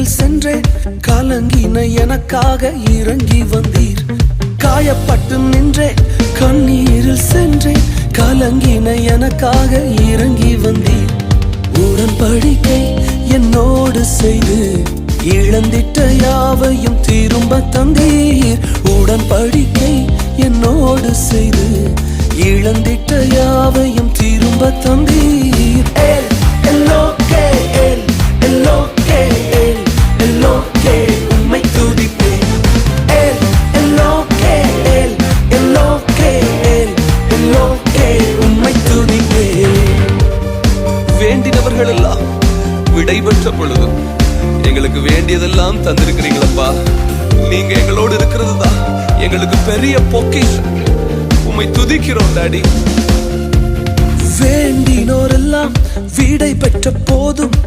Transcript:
கண்ணீரில் சென்றேன், கலங்கின எனக்காக இறங்கி வந்தீர். காயப்பட்டு நின்றேன், கண்ணீரில் சென்றேன், கலங்கின எனக்காக இறங்கி வந்தீர். உடன்படிக்கை என்னோடு செய்து இழந்திட்ட யாவையும் திரும்ப தந்தீர். உடன்படிக்கை என்னோடு செய்து இழந்திட்ட யாவையும் திரும்ப தந்தீர். உம்மை துதிப்பேன். உம்மை துதிப்பேன். வேண்டினவர்கள் எல்லாம் விடை பெற்ற பொழுதும் எங்களுக்கு வேண்டியதெல்லாம் தந்திருக்கிறீங்களப்பா. நீங்க எங்களோடு இருக்கிறது தான் எங்களுக்கு பெரிய பொக்கிஷம். உம்மை துதிக்கிறோம் டாடி. வேண்டினோரெல்லாம் விடை பெற்ற போதும்